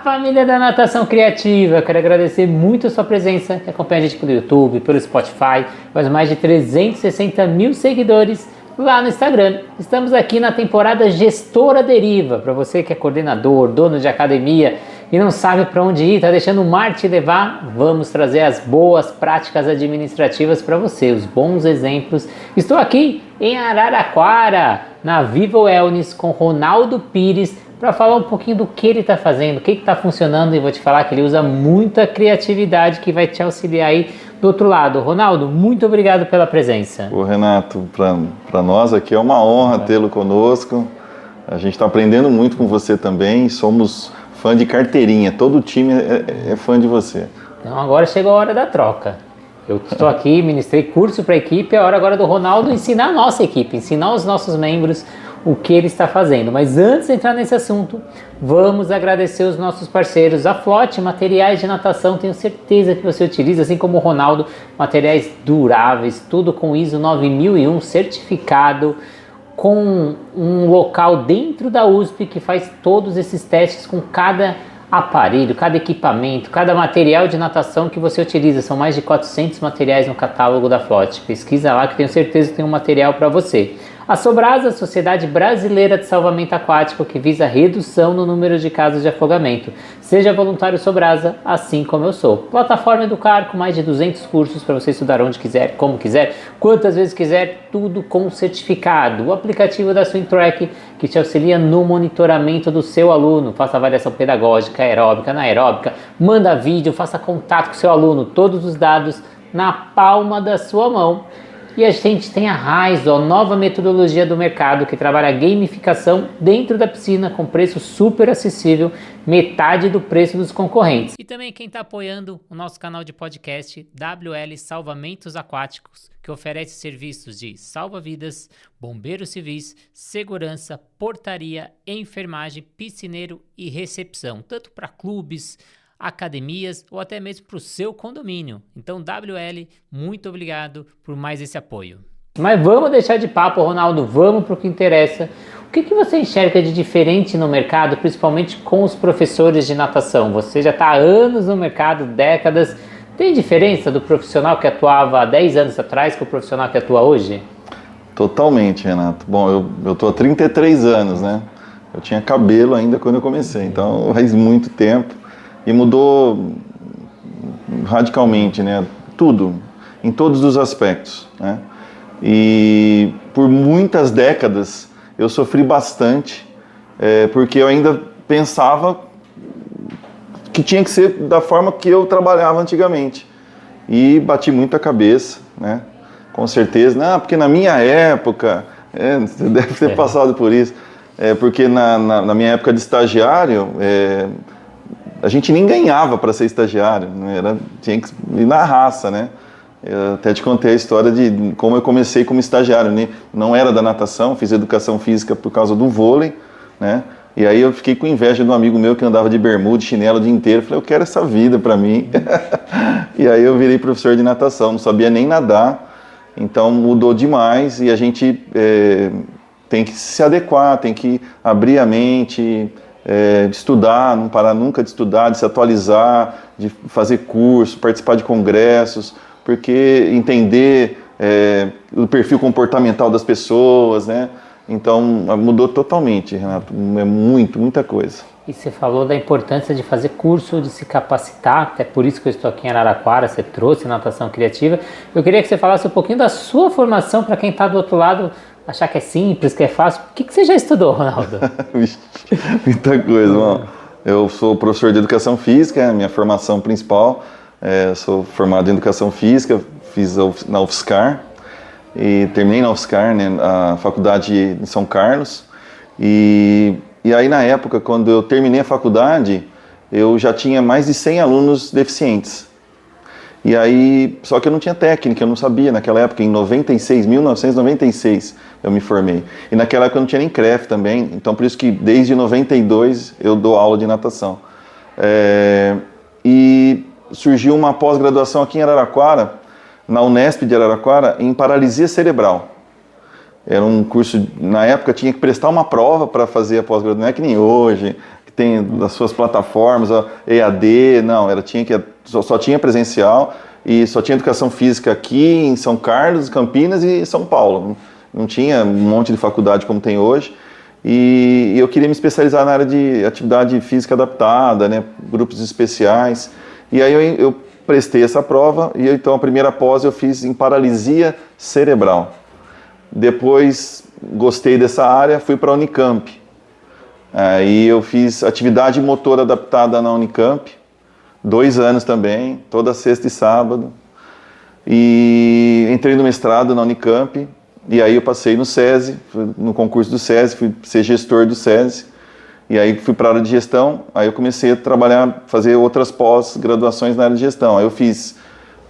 família da Natação Criativa, quero agradecer muito a sua presença, que acompanha a gente pelo YouTube, pelo Spotify, mais de 360 mil seguidores lá no Instagram. Estamos aqui na temporada Gestora Deriva, para você que é coordenador, dono de academia e não sabe para onde ir, está deixando o mar te levar, vamos trazer as boas práticas administrativas para você, os bons exemplos. Estou aqui em Araraquara, na Vivo Wellness, com Ronaldo Pires, para falar um pouquinho do que ele está fazendo, o que está funcionando, e vou te falar que ele usa muita criatividade que vai te auxiliar aí do outro lado. Ronaldo, muito obrigado pela presença. Ô Renato, para nós aqui é uma honra tê-lo conosco, a gente está aprendendo muito com você também, somos fã de carteirinha, todo o time é fã de você. Então agora chegou a hora da troca. Eu estou aqui, ministrei curso para a equipe, é a hora agora do Ronaldo ensinar a nossa equipe, ensinar os nossos membros o que ele está fazendo. Mas antes de entrar nesse assunto, vamos agradecer os nossos parceiros, a Flote, materiais de natação, tenho certeza que você utiliza, assim como o Ronaldo, materiais duráveis, tudo com ISO 9001 certificado, com um local dentro da USP que faz todos esses testes com cada aparelho, cada equipamento, cada material de natação que você utiliza. São mais de 400 materiais no catálogo da Flote. Pesquisa lá que tenho certeza que tem um material para você. A Sobrasa, Sociedade Brasileira de Salvamento Aquático, que visa redução no número de casos de afogamento. Seja voluntário Sobrasa, assim como eu sou. Plataforma Educar, com mais de 200 cursos para você estudar onde quiser, como quiser, quantas vezes quiser, tudo com certificado. O aplicativo da SwimTrack, que te auxilia no monitoramento do seu aluno. Faça avaliação pedagógica, aeróbica, anaeróbica, manda vídeo, faça contato com o seu aluno, todos os dados na palma da sua mão. E a gente tem a Raizo, a nova metodologia do mercado que trabalha gamificação dentro da piscina com preço super acessível, metade do preço dos concorrentes. E também quem está apoiando o nosso canal de podcast WL Salvamentos Aquáticos, que oferece serviços de salva-vidas, bombeiros civis, segurança, portaria, enfermagem, piscineiro e recepção, tanto para clubes, academias ou até mesmo para o seu condomínio. Então, WL, muito obrigado por mais esse apoio. Mas vamos deixar de papo, Ronaldo, vamos para o que interessa. O que você enxerga de diferente no mercado, principalmente com os professores de natação? Você já está há anos no mercado, décadas. Tem diferença do profissional que atuava há 10 anos atrás com o profissional que atua hoje? Totalmente, Renato. Bom, eu estou há 33 anos, né? Eu tinha cabelo ainda quando eu comecei, então faz muito tempo. E mudou radicalmente, né? Tudo, em todos os aspectos, né? E por muitas décadas eu sofri bastante, porque eu ainda pensava que tinha que ser da forma que eu trabalhava antigamente. E bati muito a cabeça, né? Com certeza, porque na minha época, você deve ter passado por isso, porque na minha época de estagiário, a gente nem ganhava para ser estagiário, né? Tinha que ir na raça, né? Eu até te contei a história de como eu comecei como estagiário, né? Não era da natação, fiz educação física por causa do vôlei, né? E aí eu fiquei com inveja de um amigo meu que andava de bermuda, chinelo o dia inteiro. Falei, eu quero essa vida para mim. E aí eu virei professor de natação, não sabia nem nadar, então mudou demais e a gente tem que se adequar, tem que abrir a mente, de estudar, não parar nunca de estudar, de se atualizar, de fazer curso, participar de congressos, porque entender o perfil comportamental das pessoas, né? Então mudou totalmente, Renato, é muita coisa. E você falou da importância de fazer curso, de se capacitar, até por isso que eu estou aqui em Araraquara, você trouxe natação criativa. Eu queria que você falasse um pouquinho da sua formação para quem está do outro lado, achar que é simples, que é fácil. O que você já estudou, Ronaldo? Muita coisa, mano. Eu sou professor de educação física, é a minha formação principal. Sou formado em educação física, fiz na UFSCar e terminei na UFSCar, né, a faculdade em São Carlos. E aí, na época, quando eu terminei a faculdade, eu já tinha mais de 100 alunos deficientes. E aí, só que eu não tinha técnica, eu não sabia. Naquela época, em 1996, eu me formei. E naquela época eu não tinha nem CREF também, então por isso que desde 92 eu dou aula de natação. E surgiu uma pós-graduação aqui em Araraquara, na Unesp de Araraquara, em paralisia cerebral. Era um curso, na época tinha que prestar uma prova para fazer a pós-graduação, não é que nem hoje, que tem das suas plataformas, EAD, não, só tinha presencial e só tinha educação física aqui em São Carlos, Campinas e São Paulo. Não tinha um monte de faculdade como tem hoje. E eu queria me especializar na área de atividade física adaptada, né, grupos especiais. E aí eu prestei essa prova e então a primeira pós eu fiz em paralisia cerebral. Depois gostei dessa área, fui para a Unicamp. Aí eu fiz atividade motor adaptada na Unicamp, 2 anos também, toda sexta e sábado. E entrei no mestrado na Unicamp. E aí eu passei no SESI, no concurso do SESI, fui ser gestor do SESI, e aí fui para a área de gestão, aí eu comecei a trabalhar, fazer outras pós-graduações na área de gestão. Aí eu fiz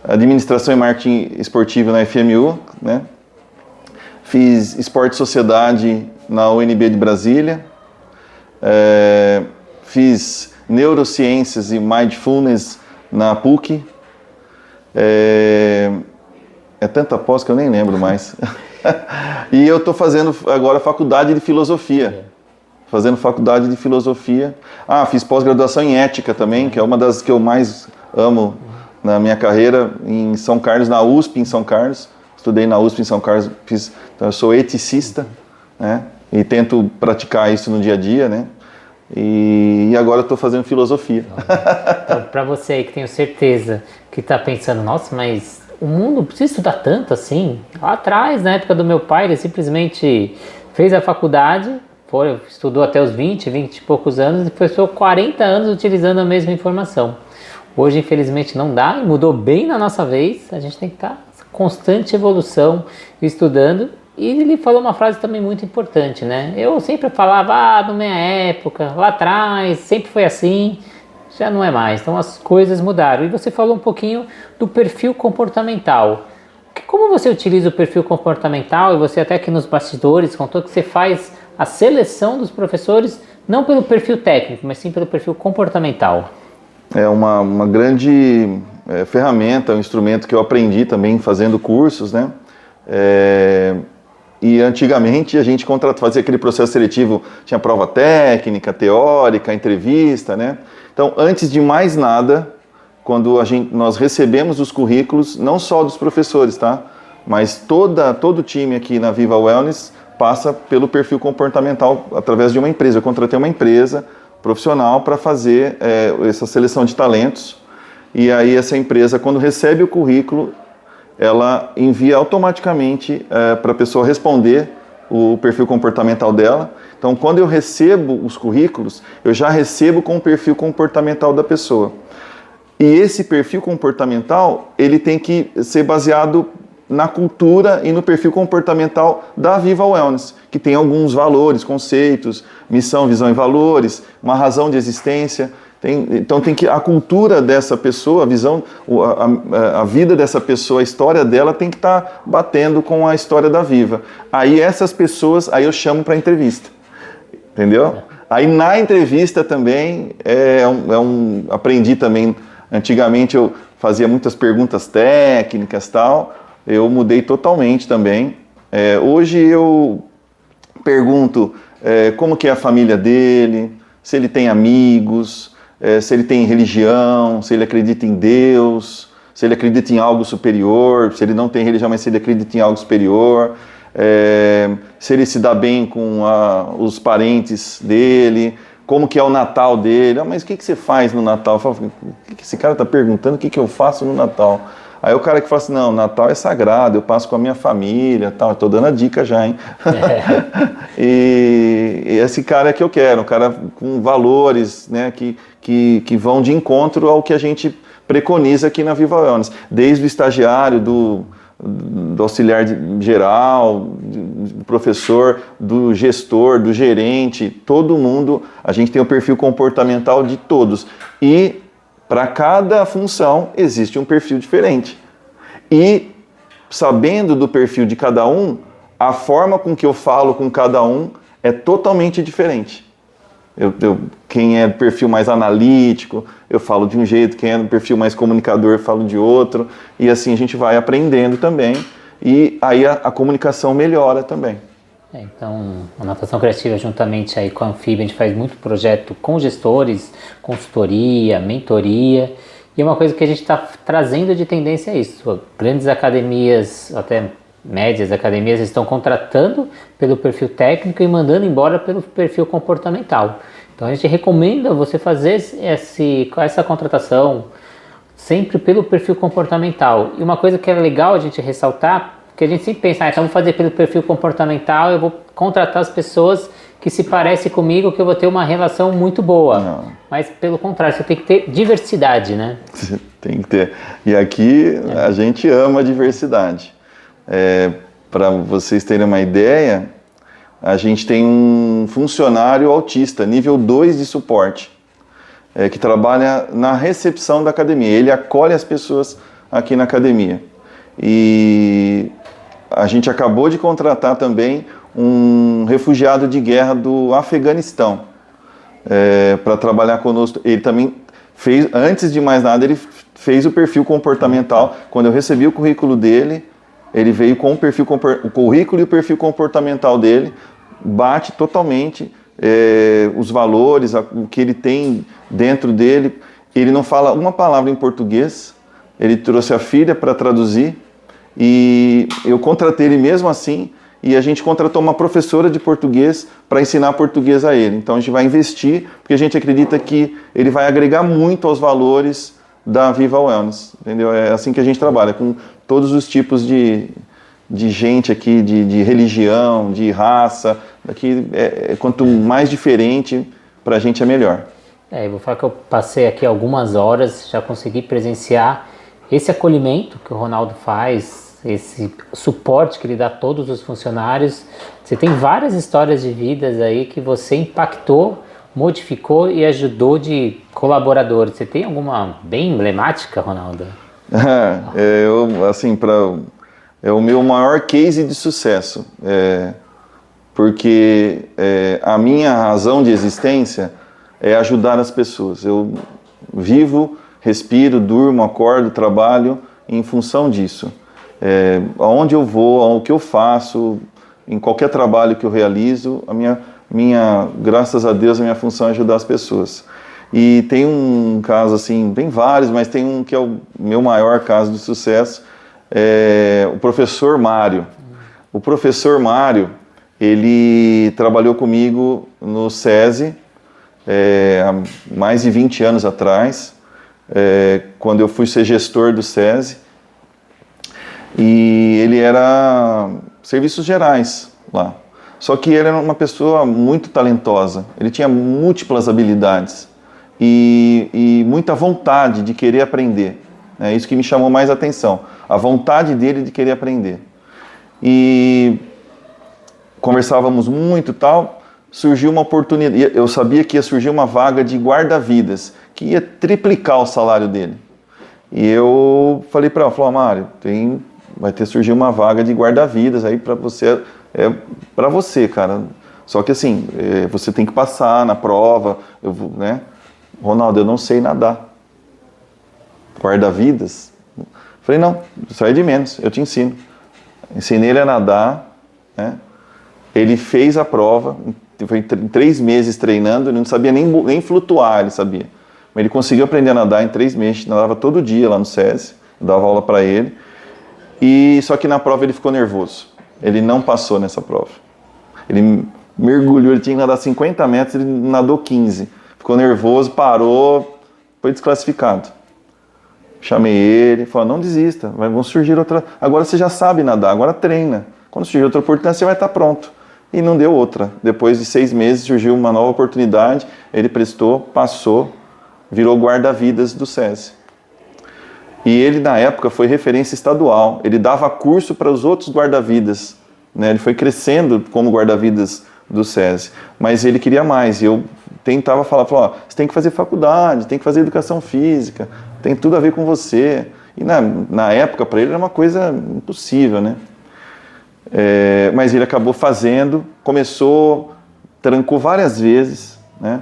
administração e marketing esportivo na FMU, né? Fiz esporte e sociedade na UNB de Brasília, fiz neurociências e mindfulness na PUC, é tanta pós que eu nem lembro mais. E eu estou fazendo agora faculdade de filosofia. Fazendo faculdade de filosofia. Fiz pós-graduação em ética também, que é uma das que eu mais amo na minha carreira, em São Carlos, na USP em São Carlos. Estudei na USP em São Carlos, então eu sou eticista, né? E tento praticar isso no dia a dia, né? E agora eu estou fazendo filosofia. Então, para você aí que tenho certeza que está pensando, nossa, mas o mundo precisa estudar tanto assim? Lá atrás, na época do meu pai, ele simplesmente fez a faculdade, estudou até os 20 e poucos anos e passou 40 anos utilizando a mesma informação. Hoje, infelizmente, não dá e mudou bem na nossa vez. A gente tem que estar em constante evolução, estudando. E ele falou uma frase também muito importante, né? Eu sempre falava, na minha época, lá atrás, sempre foi assim. Já não é mais, então as coisas mudaram. E você falou um pouquinho do perfil comportamental. Como você utiliza o perfil comportamental, e você até aqui nos bastidores contou que você faz a seleção dos professores, não pelo perfil técnico, mas sim pelo perfil comportamental. É uma grande ferramenta, um instrumento que eu aprendi também fazendo cursos, né? E antigamente a gente fazia aquele processo seletivo, tinha prova técnica, teórica, entrevista, né? Então, antes de mais nada, quando nós recebemos os currículos, não só dos professores, tá? Mas todo o time aqui na Viva Wellness passa pelo perfil comportamental através de uma empresa. Eu contratei uma empresa profissional para fazer essa seleção de talentos. E aí essa empresa, quando recebe o currículo, ela envia automaticamente para a pessoa responder o perfil comportamental dela. Então, quando eu recebo os currículos, eu já recebo com o perfil comportamental da pessoa. E esse perfil comportamental, ele tem que ser baseado na cultura e no perfil comportamental da Viva Wellness, que tem alguns valores, conceitos, missão, visão e valores, uma razão de existência. Então a cultura dessa pessoa, a visão, a vida dessa pessoa, a história dela tem que estar batendo com a história da Viva. Aí essas pessoas, eu chamo para entrevista, entendeu? Aí na entrevista também, aprendi também, antigamente eu fazia muitas perguntas técnicas e tal, eu mudei totalmente também. Hoje eu pergunto como que é a família dele, se ele tem amigos, se ele tem religião, se ele acredita em Deus, se ele acredita em algo superior, se ele não tem religião, mas se ele acredita em algo superior, se ele se dá bem com os parentes dele, como que é o Natal dele. Mas o que você faz no Natal? Eu falo, o que esse cara está perguntando? O que eu faço no Natal? Aí o cara que fala assim, não, Natal é sagrado, eu passo com a minha família, tal. Estou dando a dica já, hein? E esse cara é que eu quero, um cara com valores, né, que vão de encontro ao que a gente preconiza aqui na Viva Wellness. Desde o estagiário, do auxiliar geral, do professor, do gestor, do gerente, todo mundo, a gente tem o perfil comportamental de todos. E para cada função existe um perfil diferente. E sabendo do perfil de cada um, a forma com que eu falo com cada um é totalmente diferente. Quem é do perfil mais analítico, eu falo de um jeito, quem é do perfil mais comunicador, eu falo de outro. E assim a gente vai aprendendo também. E aí a comunicação melhora também. Então, a natação criativa, juntamente aí com a Anfibia, a gente faz muito projeto com gestores, consultoria, mentoria, e uma coisa que a gente está trazendo de tendência é isso. Grandes academias, até médias academias, estão contratando pelo perfil técnico e mandando embora pelo perfil comportamental. Então, a gente recomenda você fazer essa contratação sempre pelo perfil comportamental. E uma coisa que é legal a gente ressaltar, que a gente sempre pensa, então vou fazer pelo perfil comportamental, eu vou contratar as pessoas que se parecem comigo, que eu vou ter uma relação muito boa. Não. Mas pelo contrário, você tem que ter diversidade, né? Tem que ter. E aqui a gente ama a diversidade. Para vocês terem uma ideia, a gente tem um funcionário autista, nível 2 de suporte, que trabalha na recepção da academia. Ele acolhe as pessoas aqui na academia. E a gente acabou de contratar também um refugiado de guerra do Afeganistão para trabalhar conosco. Ele também fez, antes de mais nada, ele fez o perfil comportamental. Quando eu recebi o currículo dele, ele veio com o currículo e o perfil comportamental dele, bate totalmente os valores, o que ele tem dentro dele. Ele não fala uma palavra em português, ele trouxe a filha para traduzir, e eu contratei ele mesmo assim, e a gente contratou uma professora de português para ensinar português a ele. Então a gente vai investir, porque a gente acredita que ele vai agregar muito aos valores da Viva Wellness, entendeu? É assim que a gente trabalha, com todos os tipos de gente aqui, de religião, de raça. Aqui, quanto mais diferente, para a gente é melhor. Eu vou falar que eu passei aqui algumas horas, já consegui presenciar esse acolhimento que o Ronaldo faz, esse suporte que ele dá a todos os funcionários. Você tem várias histórias de vidas aí que você impactou, modificou e ajudou de colaboradores. Você tem alguma bem emblemática, Ronaldo? É o meu maior case de sucesso, porque a minha razão de existência é ajudar as pessoas. Eu vivo, respiro, durmo, acordo, trabalho em função disso. Aonde eu vou, o que eu faço, em qualquer trabalho que eu realizo, graças a Deus, a minha função é ajudar as pessoas. E tem um caso assim, tem vários, mas tem um que é o meu maior caso de sucesso, o professor Mário. O professor Mário, ele trabalhou comigo no SESI há mais de 20 anos atrás, quando eu fui ser gestor do SESI, e ele era serviços gerais lá. Só que ele era uma pessoa muito talentosa, ele tinha múltiplas habilidades e muita vontade de querer aprender. É isso que me chamou mais a atenção, a vontade dele de querer aprender. E conversávamos muito e tal, surgiu uma oportunidade, eu sabia que ia surgir uma vaga de guarda-vidas, que ia triplicar o salário dele. E eu falei para ele, Mário, vai surgir uma vaga de guarda-vidas aí para você, cara. Só que assim, você tem que passar na prova, né? Ronaldo, eu não sei nadar. Guarda-vidas? Falei, não, isso aí é de menos, eu te ensino. Ensinei ele a nadar, né? Ele fez a prova, foi em 3 meses treinando, ele não sabia nem flutuar, ele sabia. Mas ele conseguiu aprender a nadar em 3 meses, nadava todo dia lá no SESI, eu dava aula para ele. Só que na prova ele ficou nervoso, ele não passou nessa prova. Ele mergulhou, ele tinha que nadar 50 metros, ele nadou 15. Ficou nervoso, parou, foi desclassificado. Chamei ele, falei, não desista, vão surgir outra... Agora você já sabe nadar, agora treina. Quando surgir outra oportunidade, você vai estar pronto. E não deu outra. Depois de 6 meses, surgiu uma nova oportunidade, ele prestou, passou, virou guarda-vidas do SESI. E ele, na época, foi referência estadual. Ele dava curso para os outros guarda-vidas, né? Ele foi crescendo como guarda-vidas do SESI. Mas ele queria mais. E eu tentava falar, você tem que fazer faculdade, tem que fazer educação física, tem tudo a ver com você. E na época, para ele, era uma coisa impossível, né? Mas ele acabou fazendo, trancou várias vezes, né?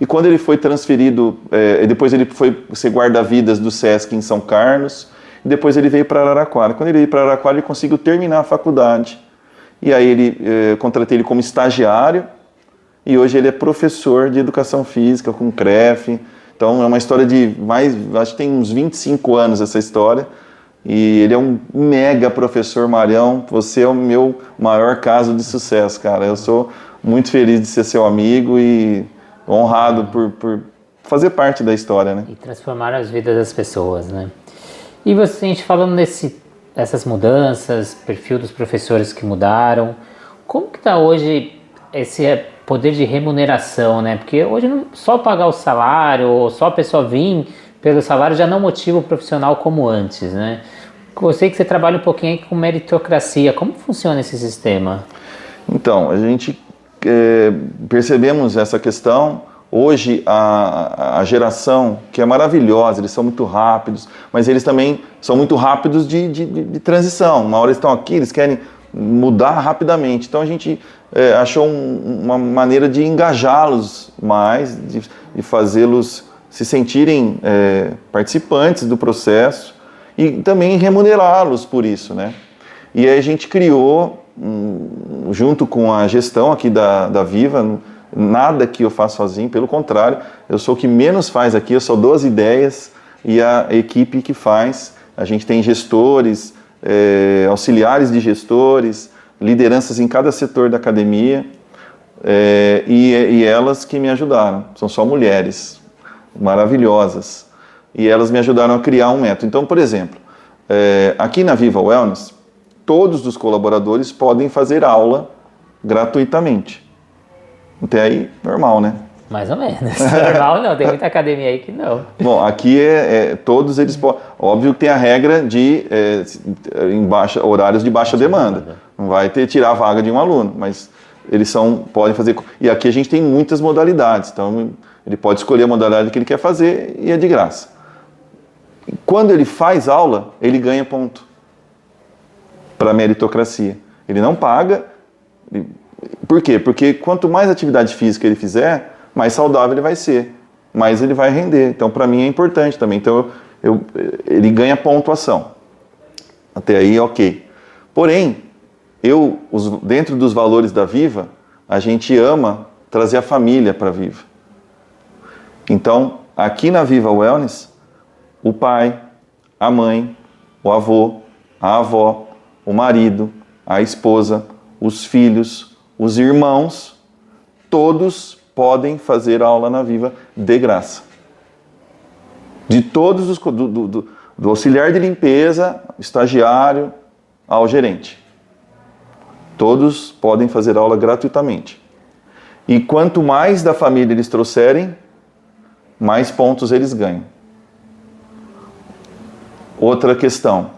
E quando ele foi transferido, depois ele foi ser guarda-vidas do SESC em São Carlos, e depois ele veio para Araraquara. Quando ele veio para Araraquara, ele conseguiu terminar a faculdade. e aí contratei ele como estagiário, e hoje ele é professor de educação física com CREF. Então é uma história de acho que tem uns 25 anos essa história, e ele é um mega professor, Marião. Você é o meu maior caso de sucesso, cara. Eu sou muito feliz de ser seu amigo e honrado por fazer parte da história, né? E transformar as vidas das pessoas, né? E você, a gente falando essas mudanças, perfil dos professores que mudaram, como que está hoje esse poder de remuneração, né? Porque hoje só pagar o salário, ou só a pessoa vir pelo salário já não motiva o profissional como antes, né? Eu sei que você trabalha um pouquinho aí com meritocracia. Como funciona esse sistema? Então, a gente percebemos essa questão. Hoje, a geração, que é maravilhosa, eles são muito rápidos, mas eles também são muito rápidos de transição. Uma hora eles estão aqui, eles querem mudar rapidamente. Então, a gente achou uma maneira de engajá-los mais, de fazê-los se sentirem participantes do processo e também remunerá-los por isso, né? E aí a gente criou, junto com a gestão aqui da Viva, nada que eu faço sozinho, pelo contrário, eu sou o que menos faz aqui, eu só dou as ideias e a equipe que faz. A gente tem gestores, auxiliares de gestores, lideranças em cada setor da academia, e elas que me ajudaram, são só mulheres maravilhosas, e elas me ajudaram a criar um método. Então, por exemplo, aqui na Viva Wellness, todos os colaboradores podem fazer aula gratuitamente. Até aí, normal, né? Mais ou menos. Normal não, tem muita academia aí que não. Bom, aqui todos eles podem. Óbvio que tem a regra de horários de baixa demanda. Não vai tirar a vaga de um aluno, mas eles podem fazer. E aqui a gente tem muitas modalidades, então ele pode escolher a modalidade que ele quer fazer e é de graça. Quando ele faz aula, ele ganha ponto para a meritocracia. Ele não paga. Por quê? Porque quanto mais atividade física ele fizer, mais saudável ele vai ser, mais ele vai render. Então, para mim é importante também. Então, ele ganha pontuação. Até aí, ok. Porém, dentro dos valores da Viva, a gente ama trazer a família para a Viva. Então, aqui na Viva Wellness, o pai, a mãe, o avô, a avó, o marido, a esposa, os filhos, os irmãos, todos podem fazer aula na Viva de graça. De todos do auxiliar de limpeza, estagiário, ao gerente. Todos podem fazer aula gratuitamente. E quanto mais da família eles trouxerem, mais pontos eles ganham. Outra questão.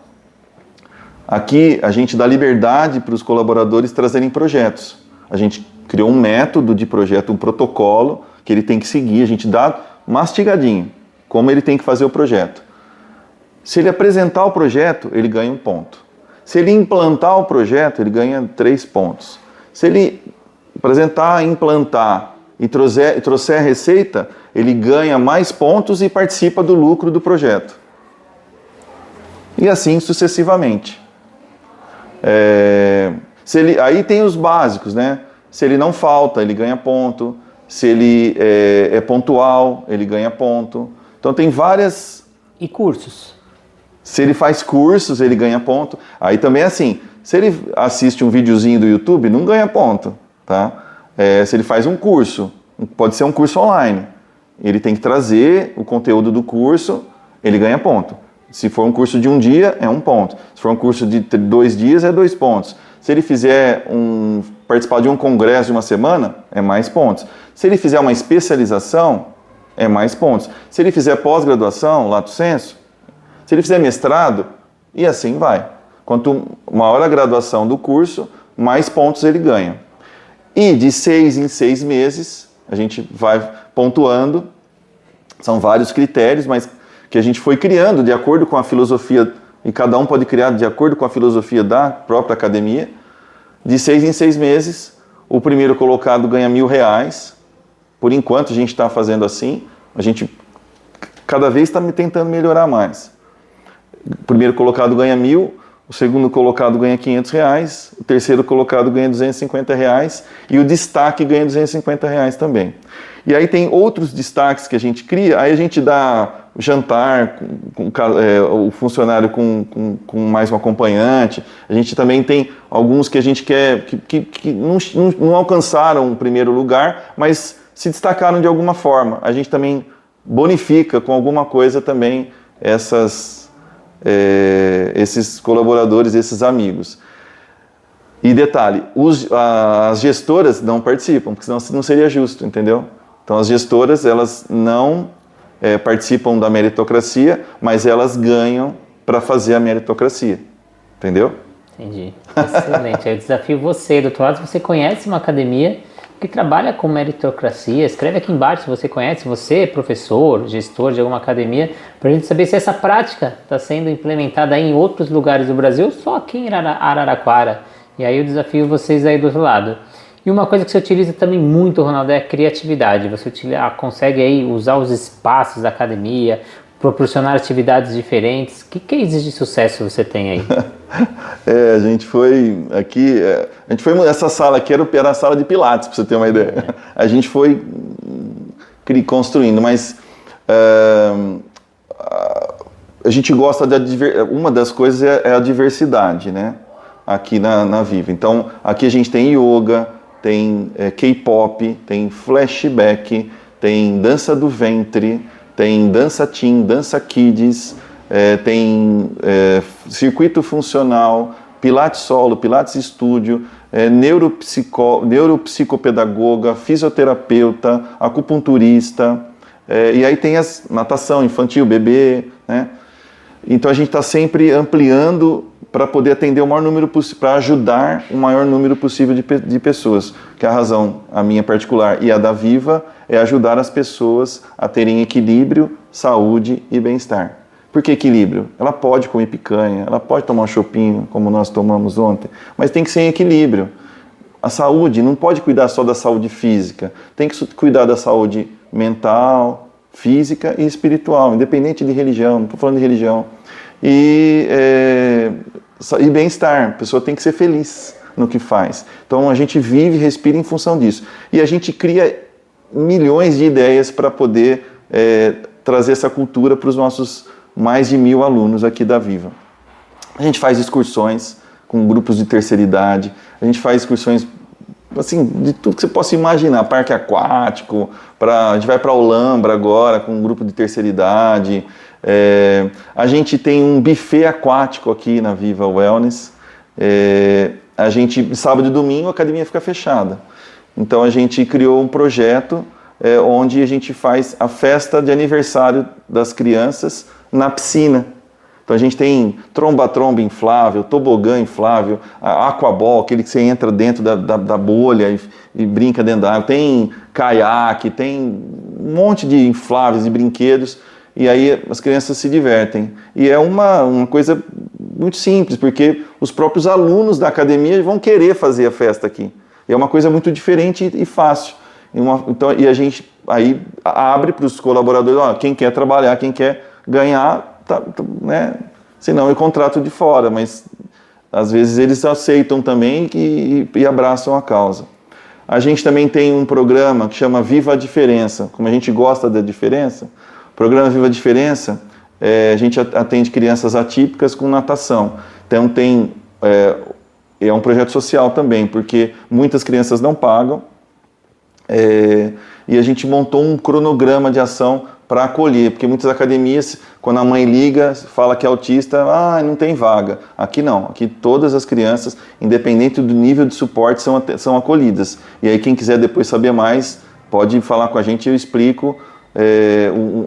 Aqui a gente dá liberdade para os colaboradores trazerem projetos. A gente criou um método de projeto, um protocolo que ele tem que seguir. A gente dá mastigadinho como ele tem que fazer o projeto. Se ele apresentar o projeto, ele ganha 1 ponto. Se ele implantar o projeto, ele ganha 3 pontos. Se ele apresentar, implantar e trouxer a receita, ele ganha mais pontos e participa do lucro do projeto. E assim sucessivamente. Aí tem os básicos, né? Se ele não falta, ele ganha ponto. Se ele é pontual, ele ganha ponto. Então tem várias... E cursos? Se ele faz cursos, ele ganha ponto. Aí também é assim, se ele assiste um videozinho do YouTube, não ganha ponto, tá? Se ele faz um curso, pode ser um curso online, ele tem que trazer o conteúdo do curso, ele ganha ponto. Se for um curso de 1 dia, é 1 ponto. Se for um curso de 2 dias, é 2 pontos. Se ele fizer participar de um congresso de 1 semana, é mais pontos. Se ele fizer uma especialização, é mais pontos. Se ele fizer pós-graduação, lato sensu, se ele fizer mestrado, e assim vai. Quanto maior a graduação do curso, mais pontos ele ganha. E de 6 em 6 meses, a gente vai pontuando. São vários critérios, mas que a gente foi criando de acordo com a filosofia, e cada um pode criar de acordo com a filosofia da própria academia. De 6 em 6 meses, o primeiro colocado ganha R$1.000. Por enquanto a gente está fazendo assim, a gente cada vez está tentando melhorar mais. O primeiro colocado ganha 1.000, o segundo colocado ganha R$500, o terceiro colocado ganha R$250 e o destaque ganha R$250 também. E aí tem outros destaques que a gente cria, aí a gente dá jantar, o funcionário com mais um acompanhante, a gente também tem alguns que a gente quer, que não alcançaram o primeiro lugar, mas se destacaram de alguma forma. A gente também bonifica com alguma coisa também esses colaboradores, esses amigos. E detalhe, as gestoras não participam, porque senão não seria justo, entendeu? Então as gestoras, elas não participam da meritocracia, mas elas ganham para fazer a meritocracia, entendeu? Entendi. Excelente. Eu desafio você, doutor, se você conhece uma academia que trabalha com meritocracia, escreve aqui embaixo se você conhece, você é professor, gestor de alguma academia, para a gente saber se essa prática está sendo implementada em outros lugares do Brasil, só aqui em Araraquara. E aí eu desafio vocês aí do outro lado. E uma coisa que você utiliza também muito, Ronaldo, é a criatividade. Você consegue aí usar os espaços da academia, proporcionar atividades diferentes. Que cases de sucesso você tem aí? A gente foi aqui, essa sala aqui era a sala de Pilates, para você ter uma ideia. A gente foi construindo, mas a gente gosta uma das coisas é a diversidade, né? Aqui na Viva. Então, aqui a gente tem yoga, tem K-pop, tem flashback, tem dança do ventre, tem dança teen, dança kids, tem circuito funcional, pilates solo, pilates estúdio, neuropsicopedagoga, fisioterapeuta, acupunturista, e aí tem as natação infantil, bebê, né? Então a gente está sempre ampliando para poder atender o maior número possível, para ajudar o maior número possível de pessoas. Que a razão, a minha particular e a da Viva, é ajudar as pessoas a terem equilíbrio, saúde e bem-estar. Por que equilíbrio? Ela pode comer picanha, ela pode tomar um chopinho, como nós tomamos ontem, mas tem que ser em equilíbrio. A saúde não pode cuidar só da saúde física, tem que cuidar da saúde mental, física e espiritual, independente de religião, não estou falando de religião. E bem-estar, a pessoa tem que ser feliz no que faz. Então a gente vive e respira em função disso. E a gente cria milhões de ideias para poder trazer essa cultura para os nossos mais de 1.000 alunos aqui da Viva. A gente faz excursões com grupos de terceira idade, a gente faz excursões assim, de tudo que você possa imaginar, parque aquático, a gente vai para Olambra agora com um grupo de terceira idade. A gente tem um buffet aquático aqui na Viva Wellness. A gente, sábado e domingo, a academia fica fechada. Então a gente criou um projeto onde a gente faz a festa de aniversário das crianças na piscina. Então a gente tem tromba-tromba inflável, tobogã inflável, aquaball, aquele que você entra dentro da bolha e brinca dentro da água. Tem caiaque, tem um monte de infláveis e brinquedos. E aí as crianças se divertem. E é uma coisa muito simples, porque os próprios alunos da academia vão querer fazer a festa aqui. E é uma coisa muito diferente e fácil. E a gente aí abre para os colaboradores, quem quer trabalhar, quem quer ganhar, né? Senão eu contrato de fora, mas às vezes eles aceitam também e abraçam a causa. A gente também tem um programa que chama Viva a Diferença. Como a gente gosta da diferença, o programa Viva a Diferença, a gente atende crianças atípicas com natação. Então é um projeto social também, porque muitas crianças não pagam, e a gente montou um cronograma de ação para acolher, porque muitas academias, quando a mãe liga, fala que é autista, não tem vaga. Aqui não, aqui todas as crianças, independente do nível de suporte, são acolhidas. E aí quem quiser depois saber mais, pode falar com a gente, eu explico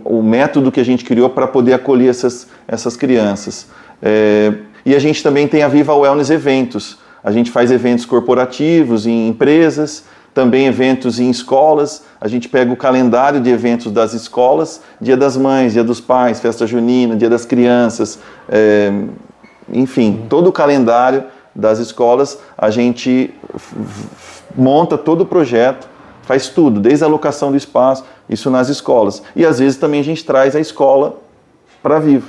o método que a gente criou para poder acolher essas crianças. E a gente também tem a Viva Wellness Eventos. A gente faz eventos corporativos em empresas, também eventos em escolas. A gente pega o calendário de eventos das escolas, Dia das Mães, Dia dos Pais, Festa Junina, Dia das Crianças, enfim, todo o calendário das escolas, a gente monta todo o projeto, faz tudo, desde a alocação do espaço, isso nas escolas. E às vezes também a gente traz a escola para Viva.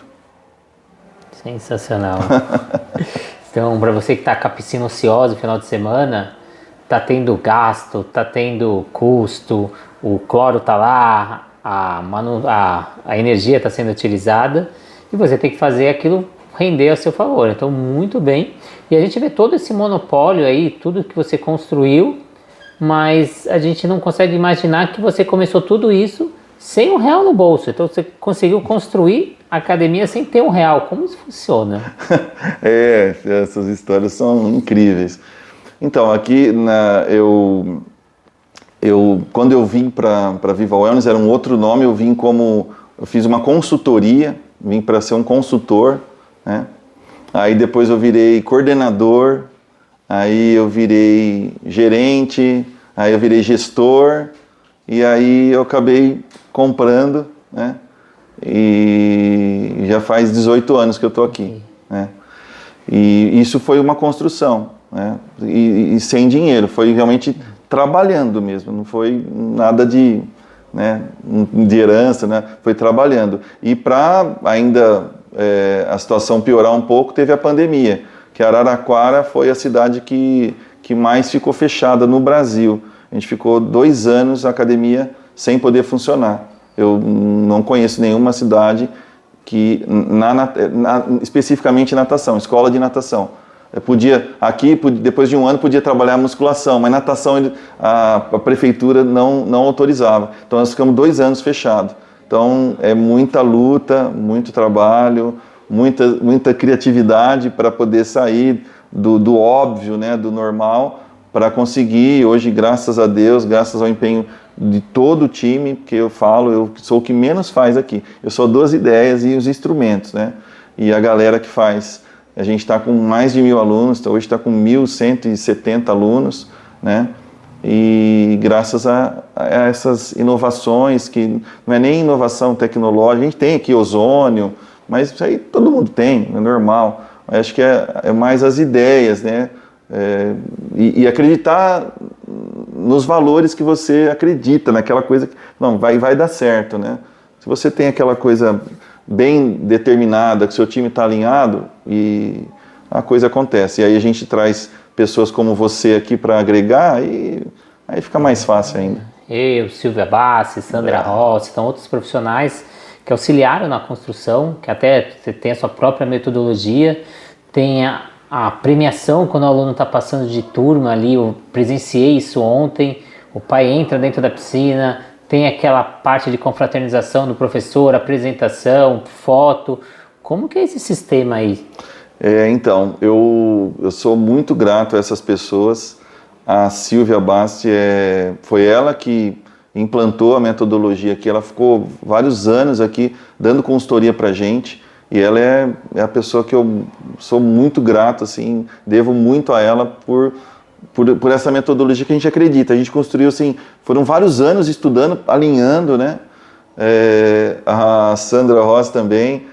Sensacional. Então, para você que está com a piscina ociosa no final de semana, tá tendo gasto, tá tendo custo, o cloro tá lá, a energia está sendo utilizada e você tem que fazer aquilo render a seu favor. Então, muito bem. E a gente vê todo esse monopólio aí, tudo que você construiu, mas a gente não consegue imaginar que você começou tudo isso sem R$1 no bolso. Então, você conseguiu construir a academia sem ter R$1. Como isso funciona? Essas histórias são incríveis. Então, aqui quando eu vim para Viva Wellness, era um outro nome, eu fiz uma consultoria, vim para ser um consultor, né? Aí depois eu virei coordenador, aí eu virei gerente, aí eu virei gestor, e aí eu acabei comprando, né? E já faz 18 anos que eu estou aqui, né? E isso foi uma construção, né? E sem dinheiro, foi realmente trabalhando mesmo, não foi nada de herança, né? Foi trabalhando. E para ainda a situação piorar um pouco, teve a pandemia, que Araraquara foi a cidade que mais ficou fechada no Brasil. A gente ficou 2 anos a academia sem poder funcionar. Eu não conheço nenhuma cidade que, especificamente natação, escola de natação. Depois de um ano, podia trabalhar musculação, mas natação a prefeitura não autorizava. Então nós ficamos 2 anos fechados. Então é muita luta, muito trabalho, muita criatividade para poder sair do óbvio, né, do normal, para conseguir, hoje, graças a Deus, graças ao empenho de todo o time, porque eu sou o que menos faz aqui. Eu só dou as ideias e os instrumentos, né? E a galera que faz, a gente está com mais de 1.000 alunos, hoje está com 1.170 alunos, né? E graças a essas inovações, que não é nem inovação tecnológica, a gente tem aqui ozônio, mas isso aí todo mundo tem, é normal. Eu acho que é mais as ideias, né? E acreditar nos valores que você acredita, naquela coisa que não, vai dar certo, né? Se você tem aquela coisa bem determinada, que o seu time está alinhado, e a coisa acontece. E aí a gente traz pessoas como você aqui para agregar, e aí fica mais fácil ainda. Eu, Silvia Bassi, Sandra Rossi, são outros profissionais que auxiliaram na construção, que até você tem a sua própria metodologia, tem a premiação quando o aluno está passando de turma ali. Eu presenciei isso ontem, o pai entra dentro da piscina, tem aquela parte de confraternização do professor, apresentação, foto. Como que é esse sistema aí? Então, eu sou muito grato a essas pessoas. A Silvia Basti, foi ela que implantou a metodologia aqui. Ela ficou vários anos aqui dando consultoria para a gente, e ela é a pessoa que eu sou muito grato, assim, devo muito a ela por essa metodologia que a gente acredita. A gente construiu, assim, foram vários anos estudando, alinhando, né? A Sandra Ross também,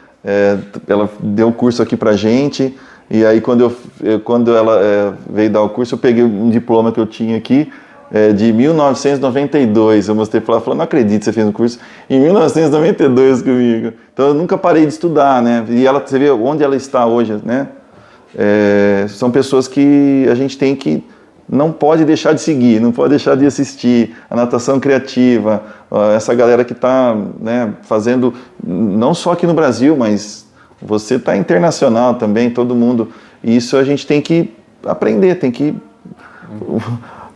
ela deu um curso aqui pra gente, e aí quando ela veio dar o curso, eu peguei um diploma que eu tinha aqui, de 1992, eu mostrei para ela, falei, não acredito que você fez um curso em 1992 comigo. Então eu nunca parei de estudar, né? E você vê onde ela está hoje, né? São pessoas que a gente não pode deixar de seguir, não pode deixar de assistir. A natação criativa, essa galera que está, né, fazendo, não só aqui no Brasil, mas você está internacional também, todo mundo. E isso a gente tem que aprender, tem que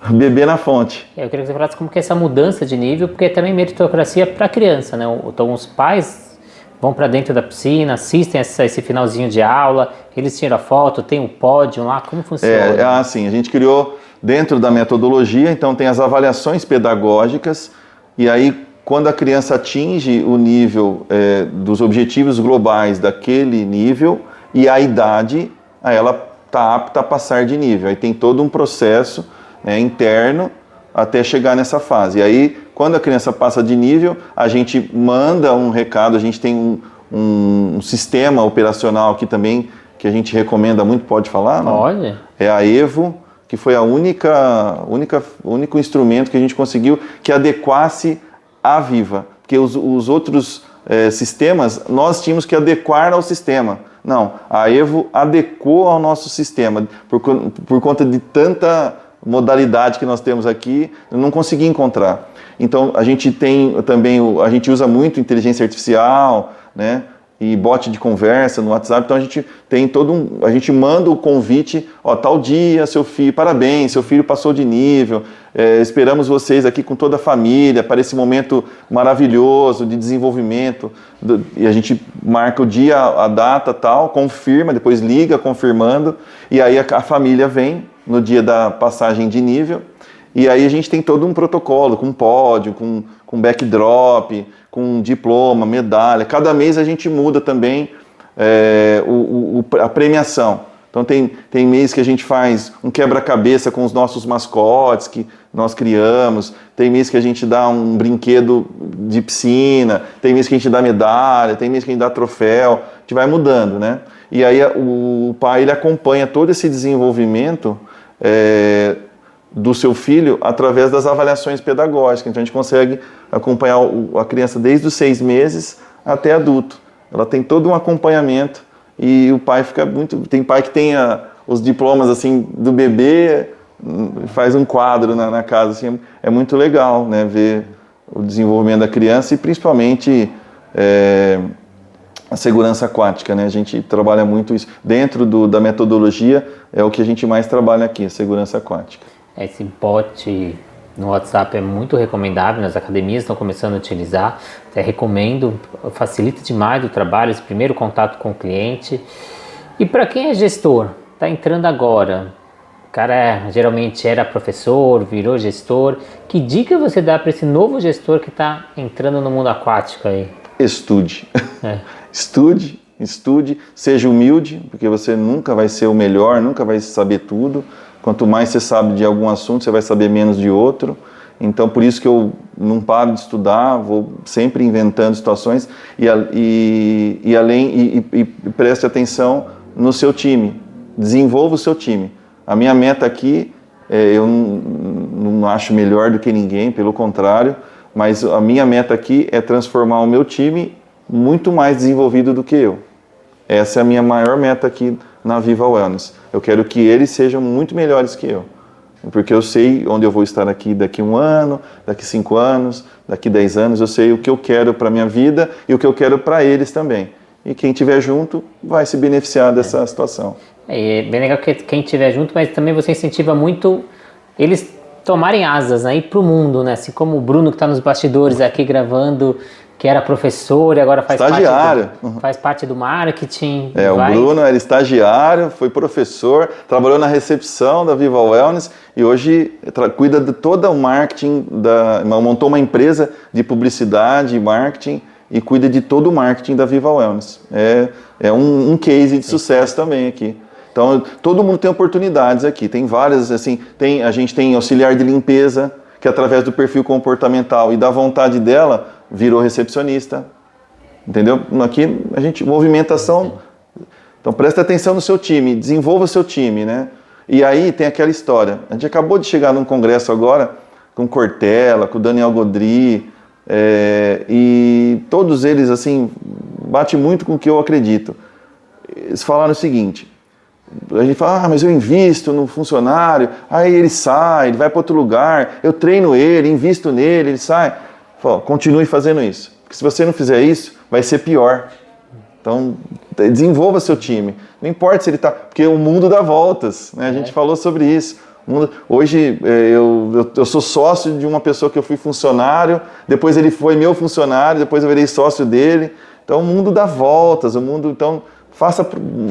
beber na fonte. Eu queria que você falasse como que é essa mudança de nível, porque é também meritocracia para a criança, né? Então os pais vão para dentro da piscina, assistem esse finalzinho de aula, eles tiram a foto, tem um pódio lá, como funciona? Assim, a gente criou dentro da metodologia, então tem as avaliações pedagógicas, e aí quando a criança atinge o nível dos objetivos globais daquele nível e a idade, aí ela está apta a passar de nível. Aí tem todo um processo, né, interno até chegar nessa fase. E aí, quando a criança passa de nível, a gente manda um recado, a gente tem um sistema operacional aqui também, que a gente recomenda muito, pode falar? Não? Pode. É a Evo, que foi o único instrumento que a gente conseguiu que adequasse à Viva. Porque os outros sistemas, nós tínhamos que adequar ao sistema. Não, a Evo adequou ao nosso sistema, por conta de tanta modalidade que nós temos aqui, eu não consegui encontrar. Então, a gente tem também, a gente usa muito inteligência artificial, né? E bot de conversa no WhatsApp, então a gente tem a gente manda o convite, ó, tal dia, seu filho, parabéns, seu filho passou de nível, esperamos vocês aqui com toda a família para esse momento maravilhoso de desenvolvimento, e a gente marca o dia, a data, tal, confirma, depois liga confirmando, e aí a família vem no dia da passagem de nível, e aí a gente tem todo um protocolo, com pódio, com backdrop, com diploma, medalha. Cada mês a gente muda também a premiação. Então tem mês que a gente faz um quebra-cabeça com os nossos mascotes que nós criamos, tem mês que a gente dá um brinquedo de piscina, tem mês que a gente dá medalha, tem mês que a gente dá troféu, a gente vai mudando, né? E aí o pai ele acompanha todo esse desenvolvimento do seu filho através das avaliações pedagógicas. Então a gente consegue acompanhar a criança desde os 6 meses até adulto. Ela tem todo um acompanhamento e o pai fica muito... Tem pai que tem os diplomas assim do bebê, faz um quadro na casa. Assim, é muito legal, né, ver o desenvolvimento da criança e principalmente a segurança aquática, né? A gente trabalha muito isso. Dentro da metodologia é o que a gente mais trabalha aqui, a segurança aquática. Esse bot no WhatsApp é muito recomendável, as academias estão começando a utilizar, até recomendo, facilita demais o trabalho, esse primeiro contato com o cliente. E para quem é gestor, está entrando agora, o cara geralmente era professor, virou gestor, que dica você dá para esse novo gestor que está entrando no mundo aquático aí? Estude. Estude, seja humilde, porque você nunca vai ser o melhor, nunca vai saber tudo. Quanto mais você sabe de algum assunto, você vai saber menos de outro. Então, por isso que eu não paro de estudar, vou sempre inventando situações e preste atenção no seu time. Desenvolva o seu time. A minha meta aqui, eu não acho melhor do que ninguém, pelo contrário, mas a minha meta aqui é transformar o meu time muito mais desenvolvido do que eu. Essa é a minha maior meta aqui na Viva Wellness. Eu quero que eles sejam muito melhores que eu. Porque eu sei onde eu vou estar aqui daqui 1 ano, daqui 5 anos, daqui 10 anos. Eu sei o que eu quero para a minha vida e o que eu quero para eles também. E quem estiver junto vai se beneficiar dessa situação. É bem legal que quem estiver junto, mas também você incentiva muito eles tomarem asas, né? Ir para o mundo, né? Assim como o Bruno que está nos bastidores aqui gravando, que era professor e agora faz parte do marketing. O Bruno era estagiário, foi professor, trabalhou na recepção da Viva Wellness e hoje cuida de todo o marketing, montou uma empresa de publicidade e marketing e cuida de todo o marketing da Viva Wellness. É um case de sucesso também aqui. Então, todo mundo tem oportunidades aqui, tem várias, assim, a gente tem auxiliar de limpeza, que através do perfil comportamental e da vontade dela, virou recepcionista, entendeu? Aqui a gente, movimentação, então presta atenção no seu time, desenvolva o seu time, né? E aí tem aquela história, a gente acabou de chegar num congresso agora, com o Cortella, com o Daniel Godry, e todos eles, assim, bate muito com o que eu acredito. Eles falaram o seguinte, a gente fala, mas eu invisto no funcionário, aí ele sai, ele vai para outro lugar, eu treino ele, invisto nele, ele sai. Fala, continue fazendo isso, porque se você não fizer isso, vai ser pior. Então, desenvolva seu time. Não importa se ele está... Porque o mundo dá voltas, né? A gente falou sobre isso. Hoje, eu sou sócio de uma pessoa que eu fui funcionário, depois ele foi meu funcionário, depois eu virei sócio dele. Então, o mundo dá voltas, Então,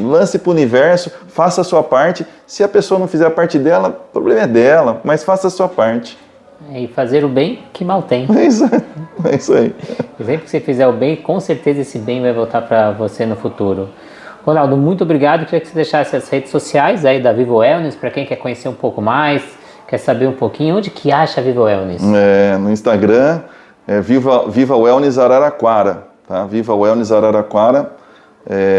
lance para o universo, faça a sua parte. Se a pessoa não fizer a parte dela, o problema é dela, mas faça a sua parte. E fazer o bem, que mal tem. É isso aí. Sempre que você fizer o bem, com certeza esse bem vai voltar para você no futuro. Ronaldo, muito obrigado. Queria que você deixasse as redes sociais aí da Viva Wellness, para quem quer conhecer um pouco mais, quer saber um pouquinho, onde que acha a Viva Wellness? No Instagram, Viva Wellness Araraquara, tá? Viva Wellness Araraquara.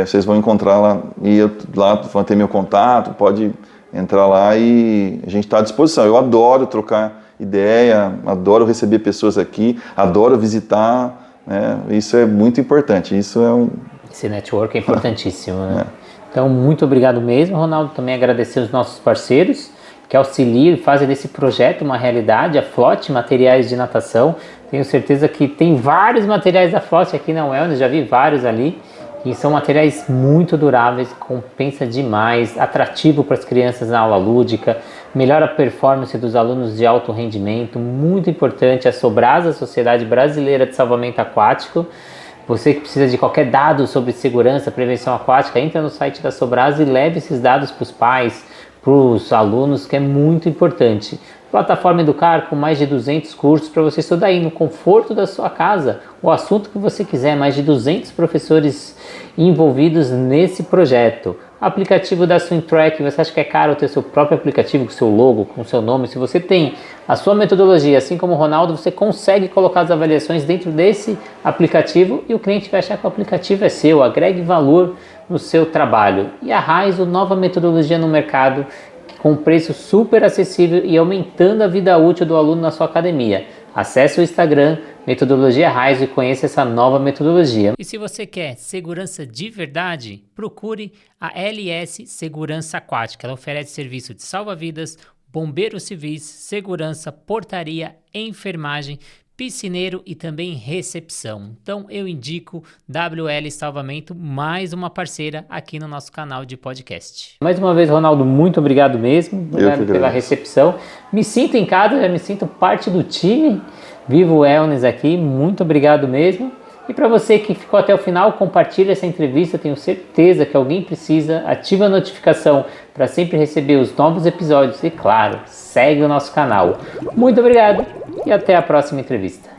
Vocês vão encontrar lá, e lá vão ter meu contato, pode entrar lá e a gente está à disposição. Eu adoro trocar ideia, adoro receber pessoas aqui, adoro visitar, né? Isso é muito importante, isso Esse network é importantíssimo, né? Então, muito obrigado mesmo, Ronaldo. Também agradecer os nossos parceiros que auxiliam e fazem desse projeto uma realidade, a Flote Materiais de Natação. Tenho certeza que tem vários materiais da Flote aqui na Wellness, já vi vários ali, e são materiais muito duráveis, compensa demais, atrativo para as crianças na aula lúdica, melhora a performance dos alunos de alto rendimento, muito importante, a Sobrasa, a Sociedade Brasileira de Salvamento Aquático. Você que precisa de qualquer dado sobre segurança, prevenção aquática, entra no site da Sobrasa e leve esses dados para os pais, para os alunos, que é muito importante. Plataforma Educar com mais de 200 cursos para você estudar aí no conforto da sua casa, o assunto que você quiser, mais de 200 professores envolvidos nesse projeto. Aplicativo da SwimTrack, você acha que é caro ter seu próprio aplicativo com seu logo, com seu nome? Se você tem a sua metodologia, assim como o Ronaldo, você consegue colocar as avaliações dentro desse aplicativo e o cliente vai achar que o aplicativo é seu, agregue valor no seu trabalho. E a Raizo, nova metodologia no mercado, com preço super acessível e aumentando a vida útil do aluno na sua academia. Acesse o Instagram, Metodologia Raizo, e conheça essa nova metodologia. E se você quer segurança de verdade, procure a LS Segurança Aquática. Ela oferece serviço de salva-vidas, bombeiros civis, segurança, portaria, enfermagem, piscineiro e também recepção. Então eu indico WL Salvamento, mais uma parceira aqui no nosso canal de podcast. Mais uma vez, Ronaldo, muito obrigado mesmo. Obrigado pela recepção. Me sinto em casa, já me sinto parte do time Vivo Wellness aqui. Muito obrigado mesmo. E para você que ficou até o final, compartilhe essa entrevista. Tenho certeza que alguém precisa. Ativa a notificação para sempre receber os novos episódios. E claro, segue o nosso canal. Muito obrigado e até a próxima entrevista.